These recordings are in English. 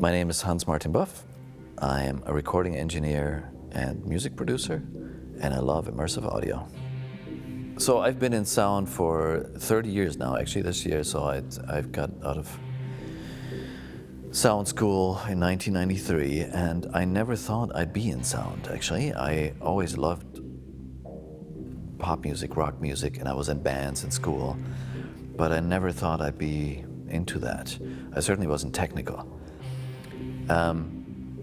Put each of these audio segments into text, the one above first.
My name is Hans Martin Buff. I am a recording engineer and music producer, and I love immersive audio. So I've been in sound for 30 years now, actually this year, so I've got out of sound school in 1993, and I never thought I'd be in sound, actually. I always loved pop music, rock music, and I was in bands in school, but I never thought I'd be into that. I certainly wasn't technical.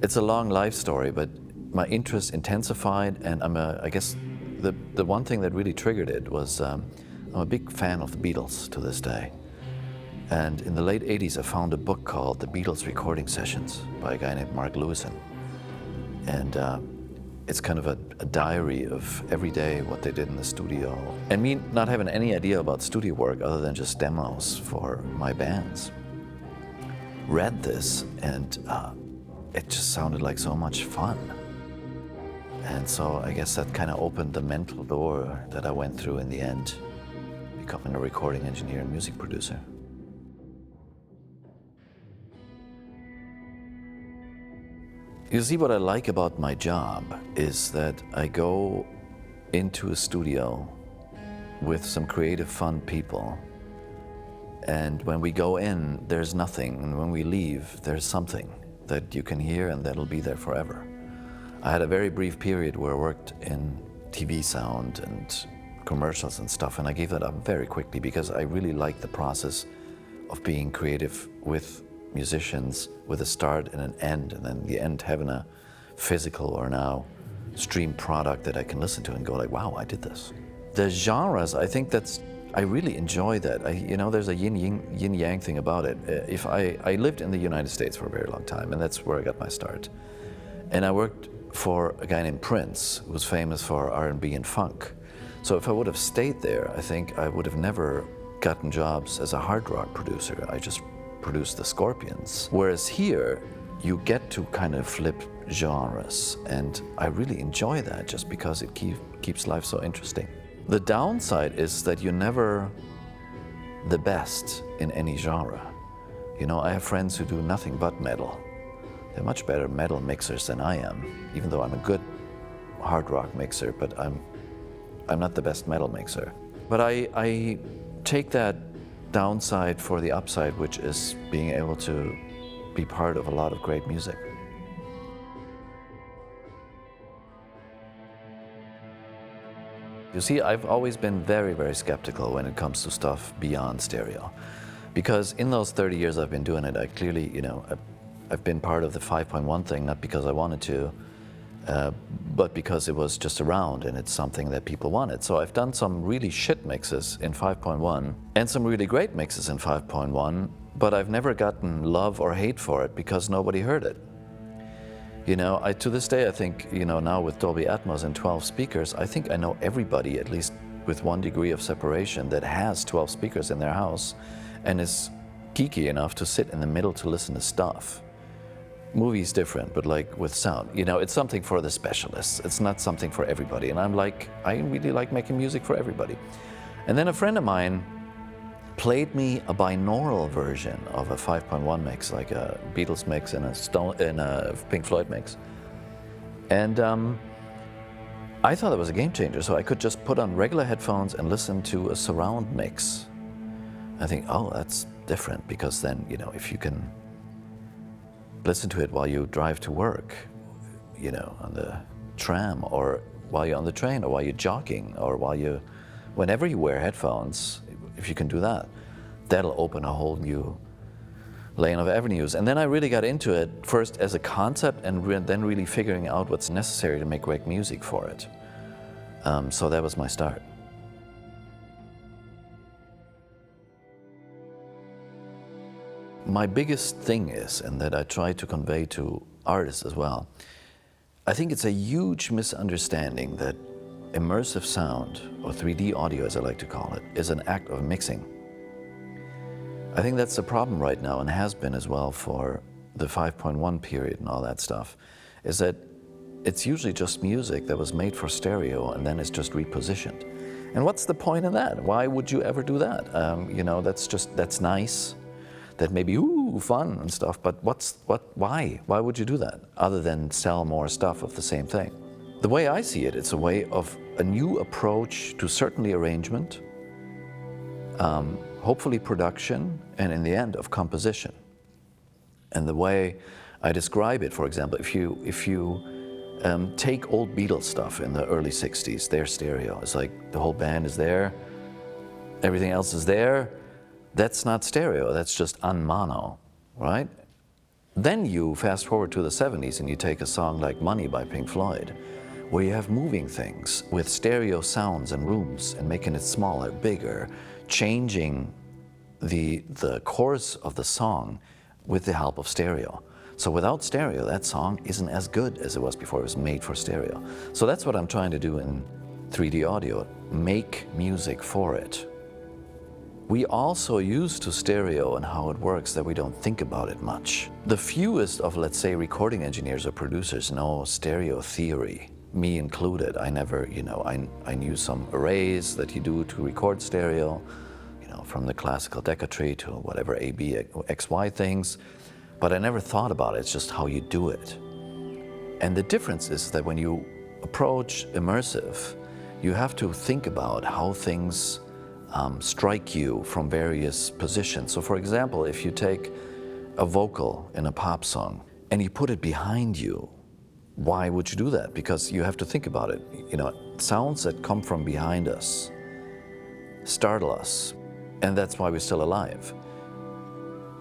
It's a long life story, but my interest intensified, and I guess the one thing that really triggered it was I'm a big fan of the Beatles to this day. And in the late 80s, I found a book called The Beatles Recording Sessions by a guy named Mark Lewison. And it's kind of a diary of every day what they did in the studio. And me not having any idea about studio work other than just demos for my bands. Read this, and it just sounded like so much fun. And so I guess that kind of opened the mental door that I went through in the end, becoming a recording engineer and music producer. You see, what I like about my job is that I go into a studio with some creative, fun people. And when we go in, there's nothing. And when we leave, there's something that you can hear and that'll be there forever. I had a very brief period where I worked in TV sound and commercials and stuff, and I gave that up very quickly because I really like the process of being creative with musicians, with a start and an end, and then the end having a physical or now stream product that I can listen to and go like, wow, I did this. The genres, I think I really enjoy that. There's a yin-yang thing about it. I lived in the United States for a very long time, and that's where I got my start. And I worked for a guy named Prince, who was famous for R&B and funk. So if I would have stayed there, I think I would have never gotten jobs as a hard rock producer. I just produced the Scorpions. Whereas here, you get to kind of flip genres, and I really enjoy that just because it keeps life so interesting. The downside is that you're never the best in any genre. I have friends who do nothing but metal. They're much better metal mixers than I am, even though I'm a good hard rock mixer, but I'm not the best metal mixer. But I take that downside for the upside, which is being able to be part of a lot of great music. You see, I've always been very, very skeptical when it comes to stuff beyond stereo. Because in those 30 years I've been doing it, I clearly, I've been part of the 5.1 thing, not because I wanted to, but because it was just around and it's something that people wanted. So I've done some really shit mixes in 5.1 and some really great mixes in 5.1, but I've never gotten love or hate for it because nobody heard it. To this day, I think, now with Dolby Atmos and 12 speakers, I think I know everybody, at least with 1 degree of separation, that has 12 speakers in their house and is geeky enough to sit in the middle to listen to stuff. Movie's different, but like with sound, it's something for the specialists. It's not something for everybody. And I really like making music for everybody. And then a friend of mine played me a binaural version of a 5.1 mix, like a Beatles mix and a Pink Floyd mix. And I thought it was a game changer, so I could just put on regular headphones and listen to a surround mix. I think, oh, that's different, because then, if you can listen to it while you drive to work, on the tram, or while you're on the train, or while you're jogging, or whenever you wear headphones, if you can do that, that'll open a whole new lane of avenues. And then I really got into it, first as a concept, and then really figuring out what's necessary to make great music for it. So that was my start. My biggest thing is, and that I try to convey to artists as well, I think it's a huge misunderstanding that immersive sound, or 3D audio as I like to call it, is an act of mixing. I think that's the problem right now, and has been as well for the 5.1 period and all that stuff, is that it's usually just music that was made for stereo and then it's just repositioned. And what's the point in that? Why would you ever do that? That's nice. That maybe, ooh, ooh, fun and stuff, but why? Why would you do that, other than sell more stuff of the same thing? The way I see it, it's a way of a new approach to certainly arrangement, hopefully production, and in the end, of composition. And the way I describe it, for example, if you take old Beatles stuff in the early 60s, their stereo, it's like the whole band is there, everything else is there. That's not stereo, that's just un-mono, right? Then you fast forward to the 70s and you take a song like Money by Pink Floyd, where you have moving things with stereo sounds and rooms and making it smaller, bigger, changing the course of the song with the help of stereo. So without stereo, that song isn't as good as it was before it was made for stereo. So that's what I'm trying to do in 3D audio, make music for it. We also used to stereo and how it works that we don't think about it much. The fewest of, let's say, recording engineers or producers know stereo theory, me included. I never, I knew some arrays that you do to record stereo, from the classical decade to whatever A, B, X, Y things, but I never thought about it. It's just how you do it. And the difference is that when you approach immersive, you have to think about how things strike you from various positions. So for example, if you take a vocal in a pop song and you put it behind you, why would you do that? Because you have to think about it. Sounds that come from behind us startle us, and that's why we're still alive.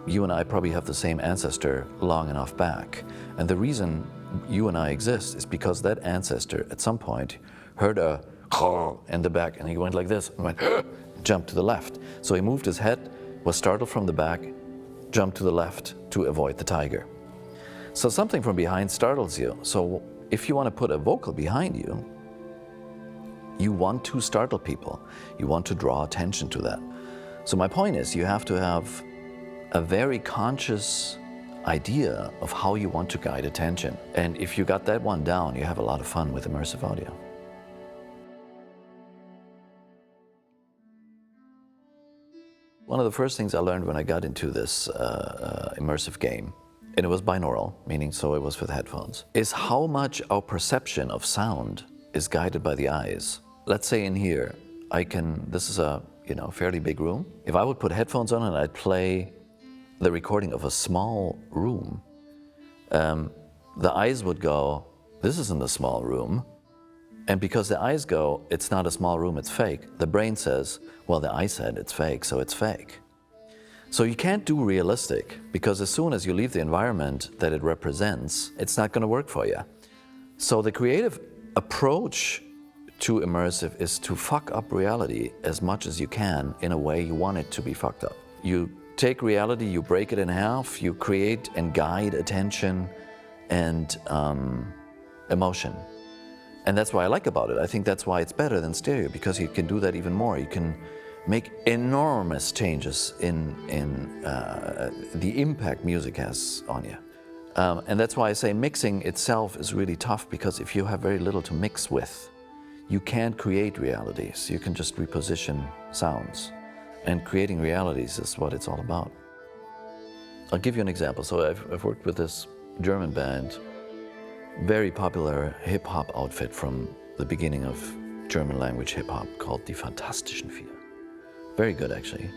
You and I probably have the same ancestor long enough back, and the reason you and I exist is because that ancestor at some point heard a in the back, and he went like this, and went, jumped to the left. So he moved his head, was startled from the back, jumped to the left to avoid the tiger. So something from behind startles you. So if you want to put a vocal behind you, you want to startle people. You want to draw attention to that. So my point is, you have to have a very conscious idea of how you want to guide attention. And if you got that one down, you have a lot of fun with immersive audio. One of the first things I learned when I got into this immersive game, and it was binaural, meaning so it was with headphones, is how much our perception of sound is guided by the eyes. Let's say in here, this is a fairly big room. If I would put headphones on and I'd play the recording of a small room, the eyes would go, this isn't a small room. And because the eyes go, it's not a small room, it's fake, the brain says, well, the eye said it's fake, so it's fake. So you can't do realistic, because as soon as you leave the environment that it represents, it's not going to work for you. So the creative approach to immersive is to fuck up reality as much as you can in a way you want it to be fucked up. You take reality, you break it in half, you create and guide attention and emotion. And that's what I like about it. I think that's why it's better than stereo, because you can do that even more. You can make enormous changes in the impact music has on you. And that's why I say mixing itself is really tough, because if you have very little to mix with, you can't create realities. You can just reposition sounds. And creating realities is what it's all about. I'll give you an example. So I've worked with this German band, very popular hip-hop outfit from the beginning of German language hip-hop, called Die Fantastischen Vier. Very good, actually.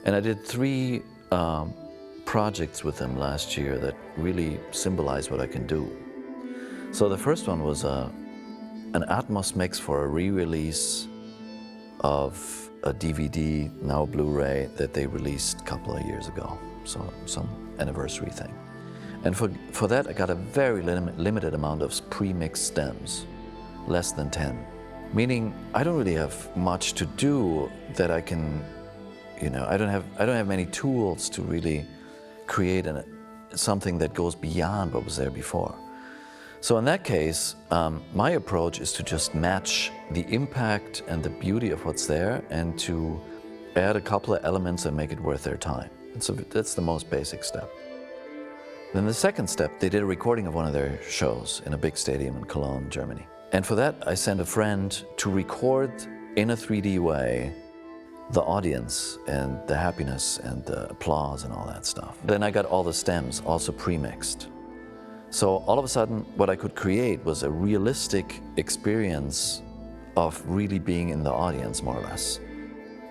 And I did 3 projects with them last year that really symbolize what I can do. So the first one was an Atmos mix for a re-release of a DVD, now Blu-ray, that they released a couple of years ago. So some anniversary thing. And for that, I got a very limited amount of pre-mixed stems, less than 10. Meaning, I don't really have much to do that I can, I don't have many tools to really create something that goes beyond what was there before. So in that case, my approach is to just match the impact and the beauty of what's there, and to add a couple of elements and make it worth their time. And so that's the most basic step. Then the second step, they did a recording of one of their shows in a big stadium in Cologne, Germany. And for that, I sent a friend to record in a 3D way the audience and the happiness and the applause and all that stuff. Then I got all the stems also pre-mixed. So all of a sudden, what I could create was a realistic experience of really being in the audience, more or less.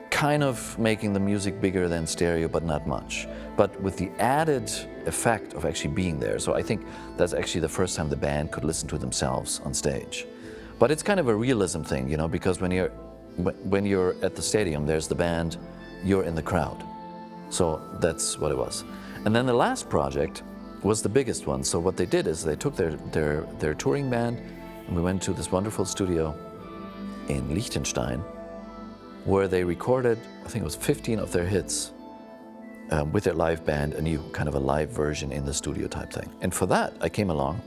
Kind of making the music bigger than stereo, but not much. But with the added effect of actually being there. So I think that's actually the first time the band could listen to themselves on stage. But it's kind of a realism thing, you know, because when you're at the stadium, there's the band, you're in the crowd. So that's what it was. And then the last project was the biggest one. So what they did is they took their touring band, and we went to this wonderful studio in Liechtenstein, where they recorded, I think it was 15 of their hits with their live band, a new kind of a live version in the studio type thing. And for that, I came along,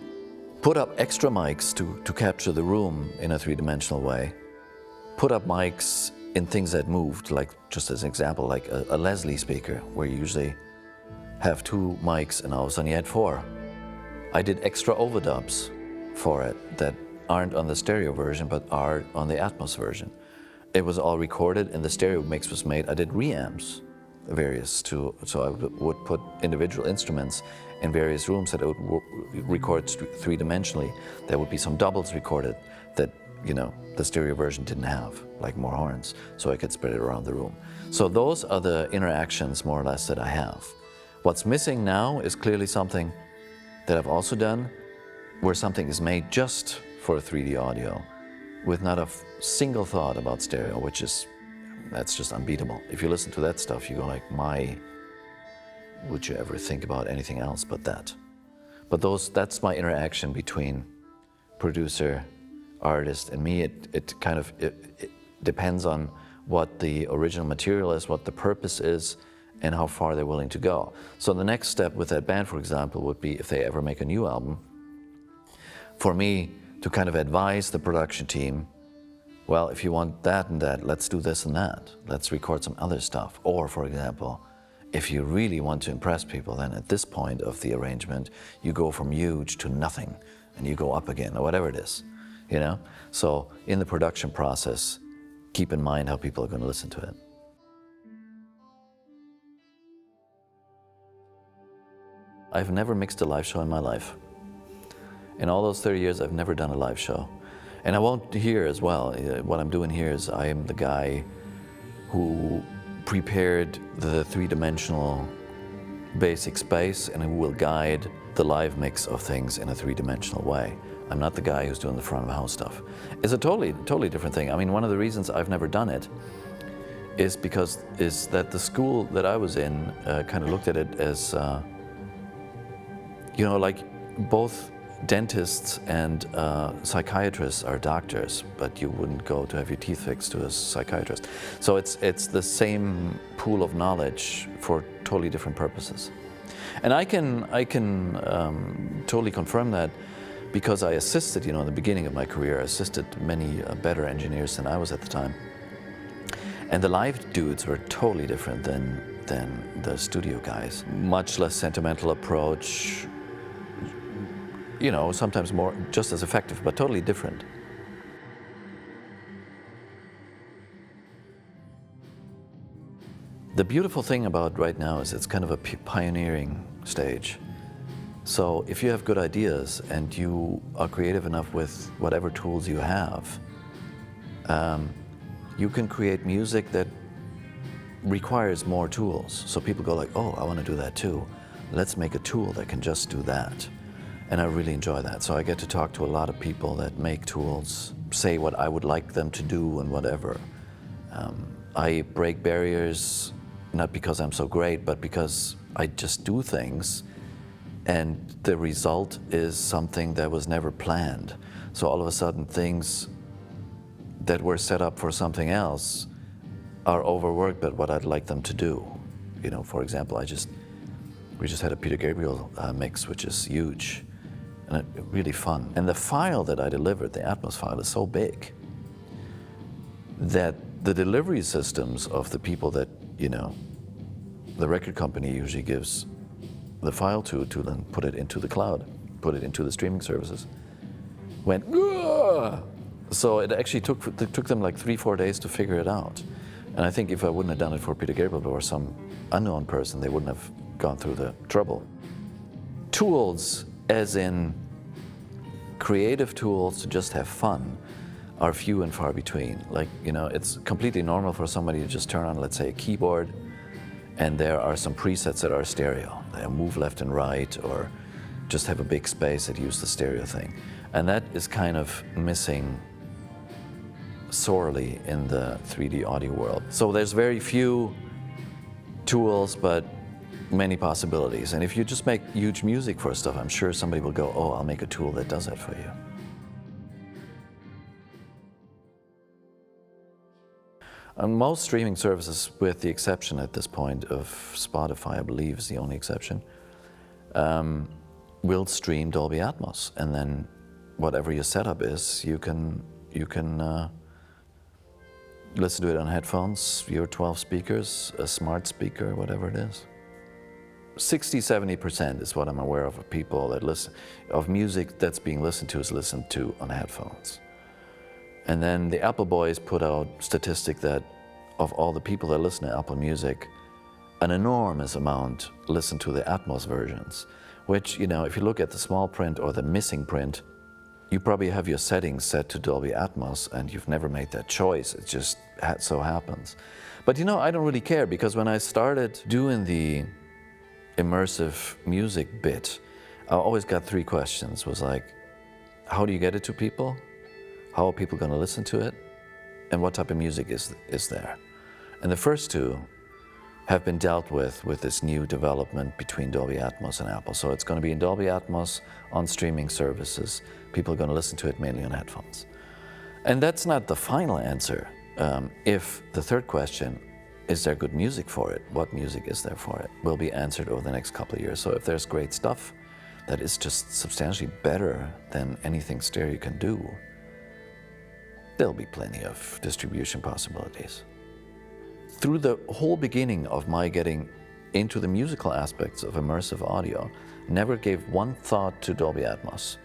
put up extra mics to capture the room in a three-dimensional way, put up mics in things that moved, like just as an example, like a Leslie speaker, where you usually have 2 mics and all of a sudden you had 4. I did extra overdubs for it that aren't on the stereo version, but are on the Atmos version. It was all recorded and the stereo mix was made. I did reamps, various too, so I would put individual instruments in various rooms that I would record 3-dimensionally. There would be some doubles recorded that, you know, the stereo version didn't have, like more horns, so I could spread it around the room. So those are the interactions, more or less, that I have. What's missing now is clearly something that I've also done, where something is made just for 3D audio, with not a single thought about stereo, that's just unbeatable. If you listen to that stuff, you go like, would you ever think about anything else but that? But that's my interaction between producer, artist, and me. It depends on what the original material is, what the purpose is, and how far they're willing to go. So the next step with that band, for example, would be if they ever make a new album, for me to kind of advise the production team, well, if you want that and that, let's do this and that. Let's record some other stuff. Or, for example, if you really want to impress people, then at this point of the arrangement, you go from huge to nothing, and you go up again, or whatever it is, you know? So in the production process, keep in mind how people are going to listen to it. I've never mixed a live show in my life. In all those 30 years, I've never done a live show. And I won't here as well. What I'm doing here is I am the guy who prepared the 3-dimensional basic space and who will guide the live mix of things in a 3-dimensional way. I'm not the guy who's doing the front of house stuff. It's a totally different thing. I mean, one of the reasons I've never done it is that the school that I was in kind of looked at it as, you know, like both dentists and psychiatrists are doctors, but you wouldn't go to have your teeth fixed to a psychiatrist. So it's the same pool of knowledge for totally different purposes. And I can totally confirm that because I assisted, you know, in the beginning of my career, I assisted many better engineers than I was at the time. And the live dudes were totally different than the studio guys. Much less sentimental approach, you know, sometimes more, just as effective, but totally different. The beautiful thing about right now is it's kind of a pioneering stage. So if you have good ideas and you are creative enough with whatever tools you have, you can create music that requires more tools. So people go like, oh, I want to do that too. Let's make a tool that can just do that. And I really enjoy that. So I get to talk to a lot of people that make tools, say what I would like them to do and whatever. I break barriers, not because I'm so great, but because I just do things and the result is something that was never planned. So all of a sudden things that were set up for something else are overworked by what I'd like them to do. You know, for example, we just had a Peter Gabriel mix, which is huge. And really fun. And the file that I delivered, the Atmos file, is so big that the delivery systems of the people that, you know, the record company usually gives the file to then put it into the cloud, put it into the streaming services, went, Ugh! So it actually took them like 3-4 days to figure it out. And I think if I wouldn't have done it for Peter Gabriel or some unknown person, they wouldn't have gone through the trouble. Tools, as in creative tools to just have fun, are few and far between. Like, you know, it's completely normal for somebody to just turn on, let's say, a keyboard, and there are some presets that are stereo. They move left and right, or just have a big space that use the stereo thing. And that is kind of missing sorely in the 3D audio world. So there's very few tools, but many possibilities. And if you just make huge music for stuff, I'm sure somebody will go, oh, I'll make a tool that does that for you. On most streaming services, with the exception at this point of Spotify, I believe is the only exception, will stream Dolby Atmos, and then whatever your setup is, you can listen to it on headphones, your 12 speakers, a smart speaker, whatever it is. 60–70% is what I'm aware of people that listen, of music that's being listened to is listened to on headphones. And then the Apple boys put out statistic that of all the people that listen to Apple Music, an enormous amount listen to the Atmos versions, which, you know, if you look at the small print or the missing print, you probably have your settings set to Dolby Atmos and you've never made that choice. It just so happens. But you know, I don't really care, because when I started doing the immersive music bit, I always got three questions. Was like, how do you get it to people? How are people going to listen to it? And what type of music is there? And the first two have been dealt with this new development between Dolby Atmos and Apple. So it's going to be in Dolby Atmos on streaming services. People are going to listen to it mainly on headphones. And that's not the final answer. If the third question, is there good music for it? What music is there for it? Will be answered over the next couple of years. So if there's great stuff that is just substantially better than anything stereo can do, there'll be plenty of distribution possibilities. Through the whole beginning of my getting into the musical aspects of immersive audio, never gave one thought to Dolby Atmos.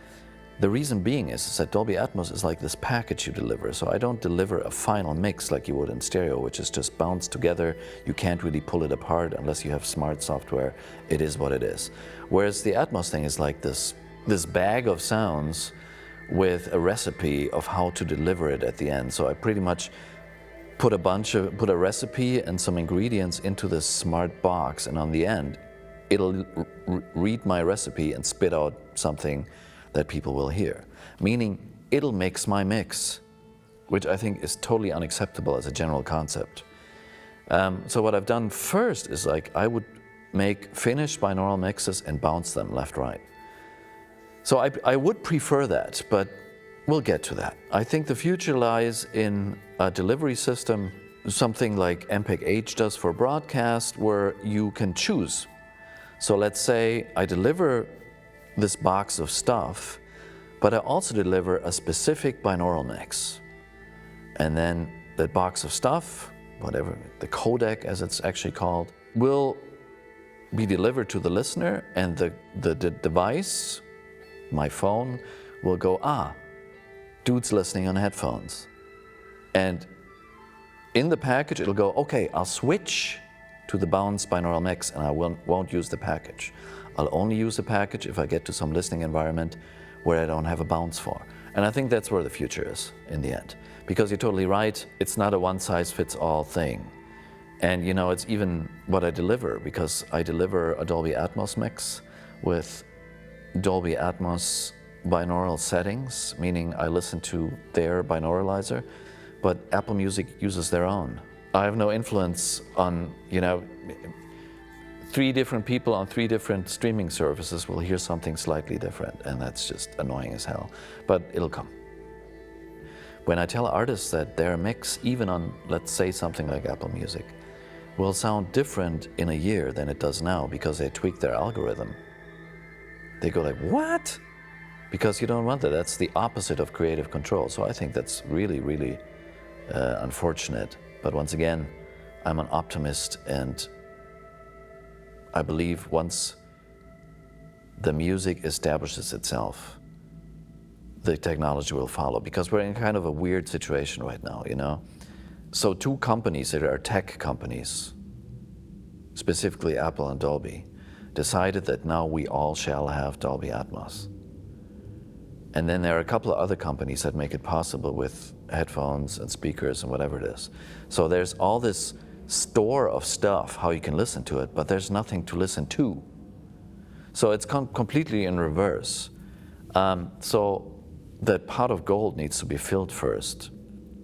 The reason being is that Dolby Atmos is like this package you deliver. So I don't deliver a final mix like you would in stereo, which is just bounced together. You can't really pull it apart unless you have smart software. It is what it is. Whereas the Atmos thing is like this bag of sounds with a recipe of how to deliver it at the end. So I pretty much put a recipe and some ingredients into this smart box, and on the end, it'll read my recipe and spit out something that people will hear. Meaning, it'll mix my mix, which I think is totally unacceptable as a general concept. So what I've done first is like, I would make finished binaural mixes and bounce them left, right. So I would prefer that, but we'll get to that. I think the future lies in a delivery system, something like MPEG-H does for broadcast, where you can choose. So let's say I deliver this box of stuff, but I also deliver a specific binaural mix. And then that box of stuff, whatever, the codec as it's actually called, will be delivered to the listener, and the device, my phone, will go, dude's listening on headphones. And in the package, it'll go, okay, I'll switch to the bounced binaural mix, and I won't use the package. I'll only use the package if I get to some listening environment where I don't have a bounce for. And I think that's where the future is in the end. Because you're totally right, it's not a one-size-fits-all thing. And you know, it's even what I deliver, because I deliver a Dolby Atmos mix with Dolby Atmos binaural settings, meaning I listen to their binauralizer, but Apple Music uses their own. I have no influence on, you know, 3 different people on 3 different streaming services will hear something slightly different, and that's just annoying as hell, but it'll come. When I tell artists that their mix, even on, let's say, something like Apple Music, will sound different in a year than it does now because they tweak their algorithm, they go like, what? Because you don't want that. That's the opposite of creative control. So I think that's really, really unfortunate. But once again, I'm an optimist, and I believe once the music establishes itself, the technology will follow, because we're in kind of a weird situation right now, you know? So two companies that are tech companies, specifically Apple and Dolby, decided that now we all shall have Dolby Atmos. And then there are a couple of other companies that make it possible with headphones and speakers and whatever it is. So there's all this store of stuff, how you can listen to it, but there's nothing to listen to. So it's completely in reverse. So that pot of gold needs to be filled first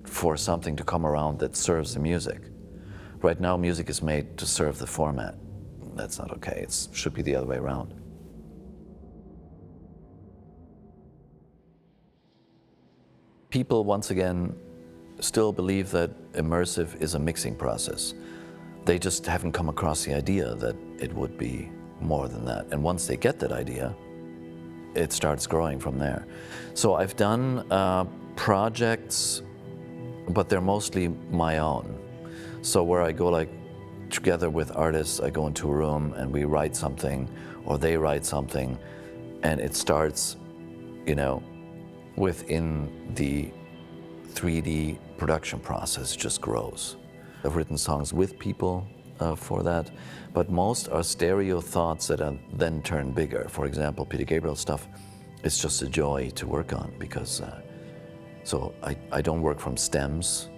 for something to come around that serves the music. Right now, music is made to serve the format. That's not okay. It should be the other way around. People, once again, still believe that immersive is a mixing process. They just haven't come across the idea that it would be more than that. And once they get that idea, it starts growing from there. So I've done projects, but they're mostly my own. So where I go like together with artists, I go into a room and we write something, or they write something, and it starts, you know, within the 3D production process, just grows. I've written songs with people for that, but most are stereo thoughts that are then turn bigger. For example, Peter Gabriel stuff is just a joy to work on because, so I don't work from stems.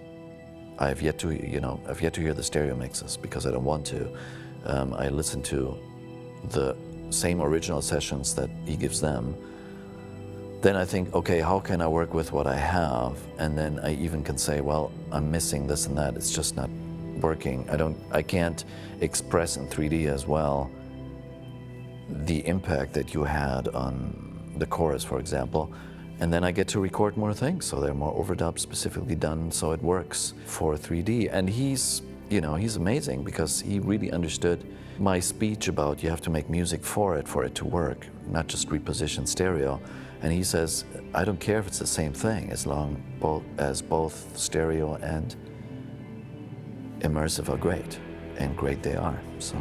I've yet to hear the stereo mixes because I don't want to. I listen to the same original sessions that he gives them. Then I think, okay, how can I work with what I have? And then I even can say, well, I'm missing this and that. It's just not working. I can't express in 3D as well the impact that you had on the chorus, for example. And then I get to record more things, so they're more overdubs specifically done, so it works for 3D. And he's amazing because he really understood my speech about you have to make music for it to work, not just reposition stereo. And he says, I don't care if it's the same thing, as long as both stereo and immersive are great, and great they are. So.